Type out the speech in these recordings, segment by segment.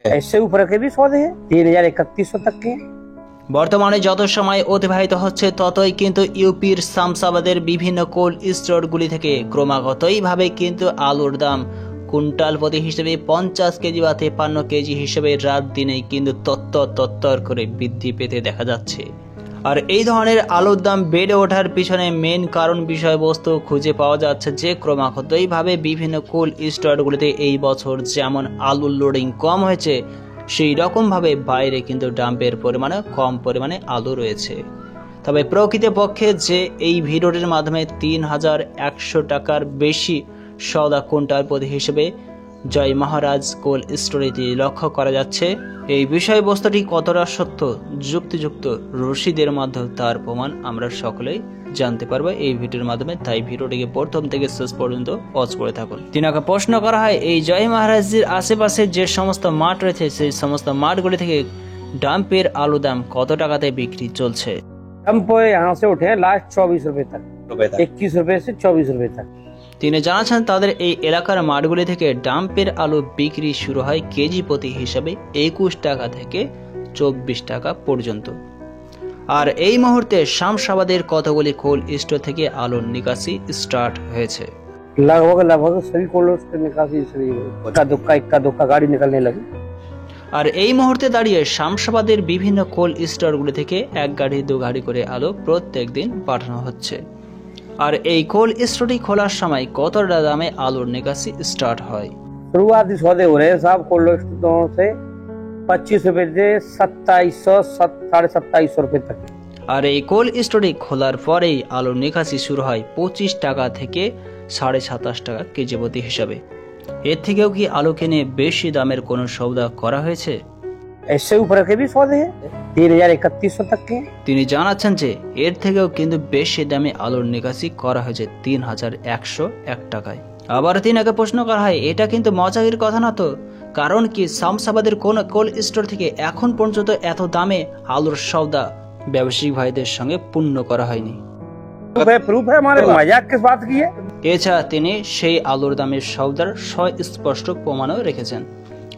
इससे ऊपर के भी सौदे हैं 3,000-3,100 तक के। বর্তমানে যত সময় অতিবাহিত হচ্ছে ততই কিন্তু ইউপির শামসাবাদের বিভিন্ন কোল্ড স্টোরগুলি থেকে ক্রমাগতইভাবে কিন্তু আলুর দাম কুইন্টাল প্রতি হিসেবে 50 কেজি বা 53 কেজি হিসেবে রাত দিনেই কিন্তু তত্তর করে বৃদ্ধি পেতে দেখা যাচ্ছে। আর এই ধরনের আলুর দাম বেড়ে ওঠার পিছনে মেন কারণ বিষয়বস্তু খুঁজে পাওয়া যাচ্ছে যে ক্রমাগতইভাবে বিভিন্ন কোল্ড স্টোরগুলিতে এই বছর যেমন আলুর লোডিং কম হয়েছে সেই রকমভাবে বাইরে কিন্তু ডাম্পের পরিমাণে কম পরিমাণে আলু রয়েছে। তবে প্রকৃতপক্ষে যে এই ভিডিওটির মাধ্যমে 3,100 টাকার বেশি সওদা কুইন্টাল প্রতি হিসেবে জয় মহারাজ কোল্ড স্টোরেতে লক্ষ্য করা যাচ্ছে, এই বিষয়বস্তুটি কতটা সত্য যুক্তিযুক্ত রশিদের মাধ্যমে তার প্রমাণ আমরা সকলেই জানতে পারবো এই ভিডিওর মাধ্যমে। তাই ভিডিওটিকে প্রথম থেকে শেষ পর্যন্ত ওয়াচ করে থাকুন। তিনাকে প্রশ্ন করা হয় এই জয় মহারাজজির আশেপাশে যে সমস্ত মাঠ রয়েছে সেই সমস্ত মাঠগুলি থেকে ডাম্পের আলু দাম কত টাকাতে বিক্রি চলছে। डंप यहाँ से उठे लास्ट 24 रुपए तक, 21 रुपए से 24 रुपए तक। তিনি জানাচ্ছেন তাদের এই এলাকার মাঠগুলি থেকে ডাম্পের আলু বিক্রি শুরু হয় কেজি প্রতি হিসাবে 21 টাকা থেকে 24 টাকা পর্যন্ত। আর এই মুহূর্তে শামসাবাদের কতগুলি কোল্ড স্টোর থেকে আলুর নিকাশি স্টার্ট হয়েছে। लगभग सभी कोल्ड स्टोर निकासी इक्का दुक्का गाड़ी निकलने लगी। আর এই মুহূর্তে দাঁড়িয়ে শামসাবাদের বিভিন্ন কোল্ড স্টোরগুলি থেকে এক গাড়ি দু গাড়ি করে আলু প্রত্যেক দিন পাঠানো হচ্ছে। আর এই কোল্ড স্টোরটি খোলার সময় কতটা দামে আলুর নিকাশি স্টার্ট হয়। शुरुआती सौदे हो रहे हैं साहब कोल्ड स्टोरों से 25 रुपए से 2700 2750 रुपए तक। আর এই কোল্ড স্টোরটি খোলার পরেই আলুর নিকাশি শুরু হয় 25 টাকা থেকে 27.5 টাকা কেজি প্রতি হিসাবে। এর থেকেও কি আলু কিনে বেশি দামের কোনো সওদা করা হয়েছে? इससे ऊपर के भी सौदे हैं 3,000-3,100 तक के। তিনি জানাচ্ছেন যে এর থেকেও কিন্তু বেশি দামে আলুর নিকাশি করা হয়েছে 3,101 টাকায়। আবার তিনাকে প্রশ্ন করা হয় এটা কিন্তু মজাকের কথা না তো, কারণ কি শামসাবাদের কোন কোল্ড স্টোর থেকে এখন পর্যন্ত এত দামে আলুর সওদা ব্যবসায়িক ভাইদের সঙ্গে পূর্ণ করা হয়নি। प्रूफ है हमारे मजाक किस बात की है। এছাড়া তিনি সেই আলুর দামের সওদার স্পষ্ট প্রমাণও রেখেছেন।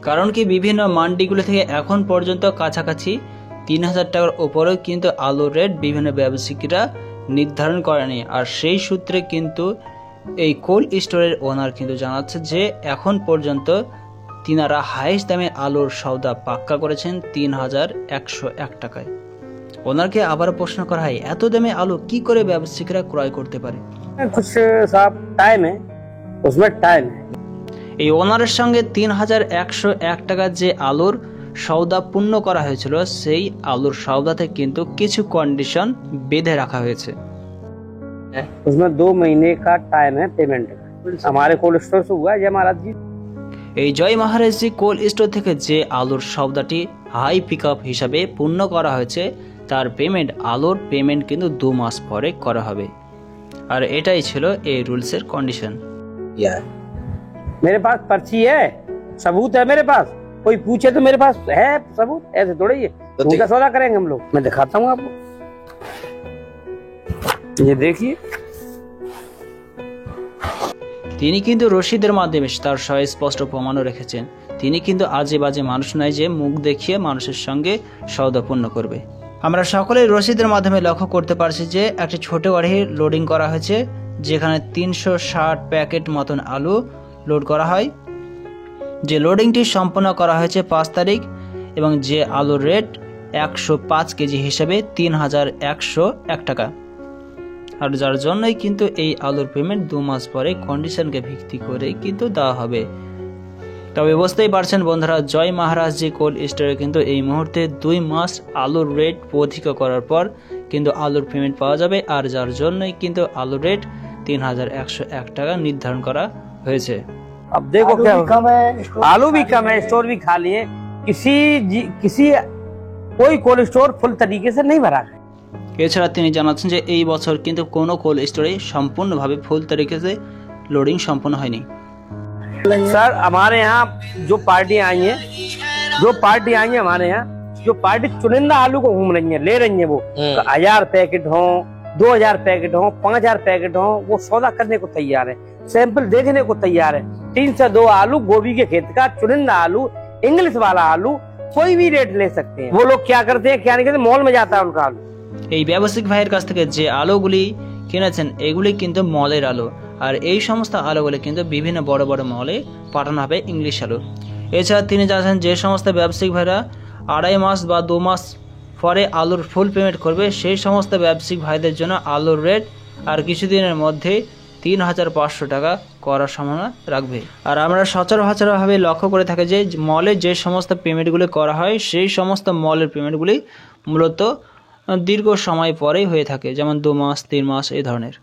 কারণ কি বিভিন্ন মান্ডিগুলো থেকে এখন পর্যন্ত কাছাকাছি 3,000 টাকার উপরেও কিন্তু আলুর রেট বিভিন্ন ব্যবসায়িকরা নির্ধারণ করেনি। আর সেই সূত্রে কিন্তু এই কোল্ড স্টোরের ওনার কিন্তু জানাচ্ছে যে এখন পর্যন্ত তিনারা হাইস্ট দামে আলুর সওদা পাক্কা করেছেন 3,101 টাকায়। ওনারকে আবার প্রশ্ন করা হয় এত দামে আলু কি করে ব্যবসায়িকরা ক্রয় করতে পারে। कुछ साहब टाइम है, उसमें टाइम है। এই ওনারের সঙ্গে 3,101 টাকা যে আলুর সওদা পূর্ণ করা হয়েছিল সেই আলুর সওদাতে কিন্তু কিছু কন্ডিশন বেঁধে রাখা হয়েছে। उसमें 2 महीने का टाइम है पेमेंट का। हमारे कोल्ड स्टोर से हुआ है जय महाराज जी। এই জয় মহারাজজি কোল্ড স্টোর থেকে যে আলুর সওদাটি হাই পিক আপ হিসাবে পূর্ণ করা হয়েছে তার আলুর পেমেন্ট কিন্তু 2 মাস পরে করা হবে। আর এটাই ছিল এই রুলসের কন্ডিশন। मेरे पास पर्ची है, सबूत है मेरे पास। कोई पूछे तो मेरे पास है सबूत, ऐसे थोड़ा ही है। उनका सौदा करेंगे हम लोग। मैं दिखाता हूँ आपको, ये देखिए। তিনি কিন্তু রশিদের মাধ্যমে তার স্পষ্ট প্রমাণও রেখেছেন। তিনি কিন্তু আজে বাজে মানুষ নয় যে মুখ দেখিয়ে মানুষের সঙ্গে সওদা পূর্ণ করবে। আমরা সকলেই রশিদের মাধ্যমে লক্ষ্য করতে পারছি যে একটা ছোট গাড়ি লোডিং করা হয়েছে যেখানে 360 প্যাকেট মতন আলু লোড করা হয়। যে লোডিংটি সম্পন্ন করা হয়েছে 5 তারিখ এবং যে আলুর রেট 105 কেজি হিসেবে 3,101 টাকা। আর যার জন্যই কিন্তু এই আলুর পেমেন্ট 2 মাস পরে কন্ডিশনকে ভিত্তি করে কিন্তু দেওয়া হবে। তবে বুঝতেই পারছেন বন্ধুরা জয় মহারাজ জি কোল্ড স্টোরে কিন্তু এই মুহূর্তে 2 মাস আলুর রেট প্রতীক করার পর কিন্তু আলুর পেমেন্ট পাওয়া যাবে। আর যার জন্যই কিন্তু আলুর রেট 3,101 টাকা নির্ধারণ করা হয়েছে। अब देखो क्या आलू भी कम है, स्टोर भी खाली है। किसी कोई कोल्ड स्टोर फुल तरीके से नहीं भरा है। এছাড়া তিনি জানাচ্ছেন যে এই বছর কিন্তু কোনো কোল্ড স্টোরে সম্পূর্ণভাবে ফুল তরিকে লোডিং সম্পন্ন হয়নি। सर हमारे यहाँ जो पार्टी आई है हमारे यहाँ जो पार्टी चुनिंदा आलू को घूम रही है, ले रही है, वो 1,000 पैकेट हो, 2,000 पैकेट हो, 5,000 पैकेट हो, वो सौदा करने को तैयार है, सैंपल देखने को तैयार है। 3 से 2 आलू गोभी के खेत का चुनिंदा आलू इंग्लिश वाला आलू कोई भी रेट ले सकते हैं। वो लोग क्या करते हैं, क्या नहीं करते, मॉल में जाता है उनका आलू। এই ব্যবসায়িক ভাইয়ের কাছ থেকে যে আলুগুলি কিনেছেন এগুলি কিন্তু মলের আলু, আর এই সমস্ত আলুগুলি কিন্তু বিভিন্ন বড় বড় মলে পাঠানো হবে ইংলিশ আলু। এছাড়া তিনি জানাচ্ছেন যে সমস্ত ব্যবসায়িক ভাইরা 2.5 মাস বা 2 মাস পরে আলুর ফুল পেমেন্ট করবে সেই সমস্ত ব্যবসায়িক ভাইদের জন্য আলুর রেট আর কিছুদিনের মধ্যে 3,500 টাকা করার সম্ভাবনা রাখবে। আর আমরা সচরাচরভাবে লক্ষ্য করে থাকি যে মলে যে সমস্ত পেমেন্টগুলি করা হয় সেই সমস্ত মলের পেমেন্টগুলি মূলত দীর্ঘ সময় পরেই হয়ে থাকে, যেমন 2 মাস 3 মাস এই ধরনের।